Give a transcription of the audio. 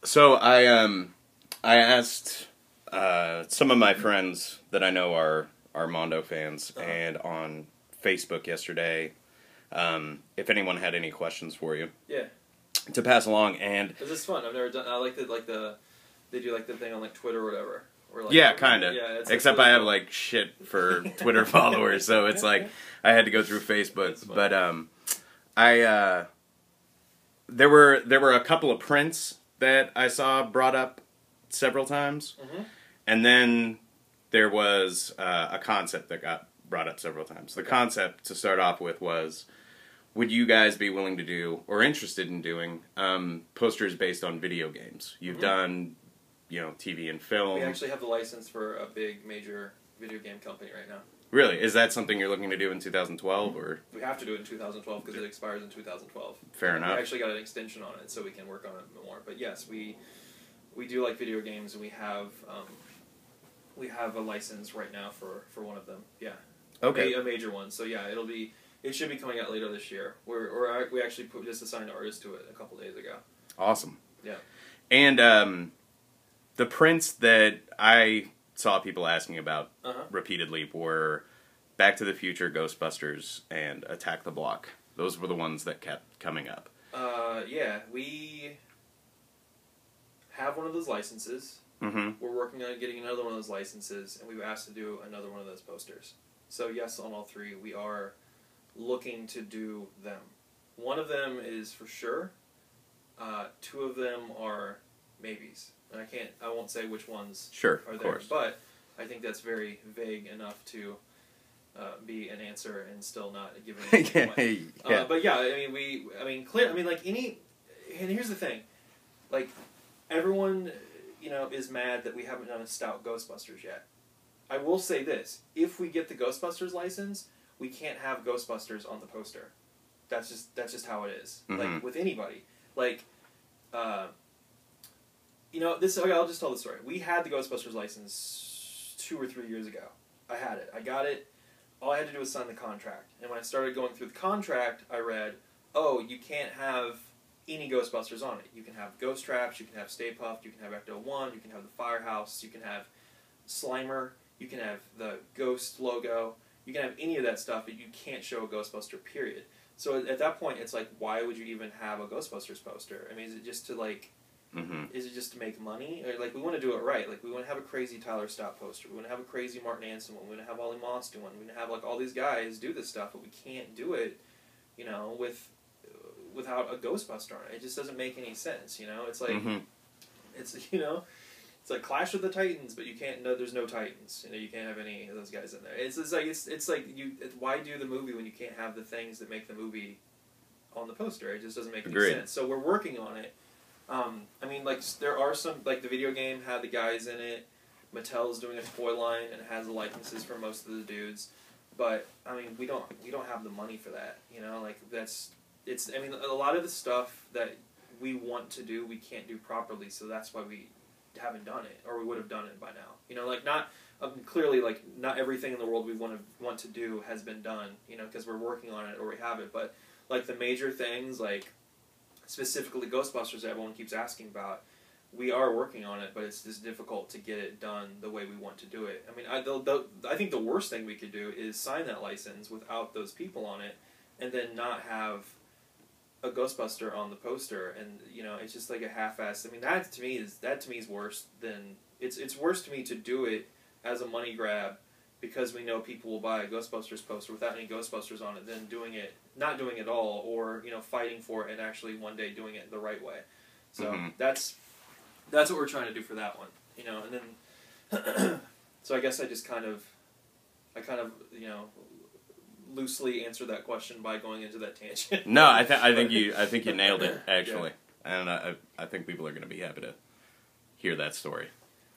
So I asked some of my friends that I know are Mondo fans, and on Facebook yesterday, if anyone had any questions for you. Yeah. To pass along, and this is fun. I've never done. I like they do like the thing on like Twitter or whatever. Or like, yeah, kind of. Yeah, except really I have cool. like shit for Twitter followers, so it's like I had to go through Facebook. But there were a couple of prints that I saw brought up several times, and then there was a concept that got brought up several times. The concept to start off with was, would you guys be willing to do, or interested in doing, posters based on video games? You've done, TV and film. We actually have the license for a big, major video game company right now. Really? Is that something you're looking to do in 2012, or? We have to do it in 2012 because it expires in 2012. Fair enough. We actually got an extension on it so we can work on it more. But yes, we do like video games, and we have a license right now for one of them. Yeah. Okay. A major one. So yeah, it should be coming out later this year. We actually just assigned artists to it a couple days ago. Awesome. Yeah. And the prints that I saw people asking about repeatedly were Back to the Future, Ghostbusters, and Attack the Block. Those were the ones that kept coming up. Yeah, we have one of those licenses. We're working on getting another one of those licenses, and we were asked to do another one of those posters. So yes, on all three, we are looking to do them. One of them is for sure. Two of them are maybes. And I won't say which ones are there. Course. But I think that's very vague enough to be an answer and still not give anything away. Yeah. But yeah, and here's the thing, like, everyone, is mad that we haven't done a stout Ghostbusters yet. I will say this: if we get the Ghostbusters license, we can't have Ghostbusters on the poster. That's just how it is. Like with anybody, like, I'll just tell the story. We had the Ghostbusters license 2 or 3 years ago. I had it. I got it. All I had to do was sign the contract. And when I started going through the contract, I read, oh, you can't have any Ghostbusters on it. You can have Ghost Traps, you can have Stay Puft, you can have Ecto-1, you can have the Firehouse, you can have Slimer, you can have the Ghost logo, you can have any of that stuff, but you can't show a Ghostbuster, period. So at that point, it's like, why would you even have a Ghostbusters poster? I mean, is it just to, like, is it just to make money? Or, like, we want to do it right. Like, we want to have a crazy Tyler Stott poster. We want to have a crazy Martin Anson one. We want to have Ollie Moss do one. We want to have, like, all these guys do this stuff, but we can't do it, without a Ghostbuster on it. It just doesn't make any sense, It's like, it's like Clash of the Titans, but you can't. No, there's no Titans. You can't have any of those guys in there. It's like why do the movie when you can't have the things that make the movie on the poster? It just doesn't make any sense. So we're working on it. There are some, like, the video game had the guys in it. Mattel's doing a toy line and it has the likenses for most of the dudes. But we don't have the money for that. A lot of the stuff that we want to do, we can't do properly. So that's why we haven't done it, or we would have done it by now. Clearly, like, not everything in the world we want to do has been done. Because we're working on it or we have it. But, like, the major things, like, specifically Ghostbusters that everyone keeps asking about, we are working on it, but it's just difficult to get it done the way we want to do it. I think the worst thing we could do is sign that license without those people on it, and then not have a Ghostbuster on the poster, and it's just like a half-assed. That to me is worse than it's worse to me to do it as a money grab because we know people will buy a Ghostbusters poster without any Ghostbusters on it, than not doing it at all, or fighting for it and actually one day doing it the right way. So that's what we're trying to do for that one, and then so I guess I kind of loosely answer that question by going into that tangent. No, I think you nailed it, actually. Yeah. And I think people are going to be happy to hear that story.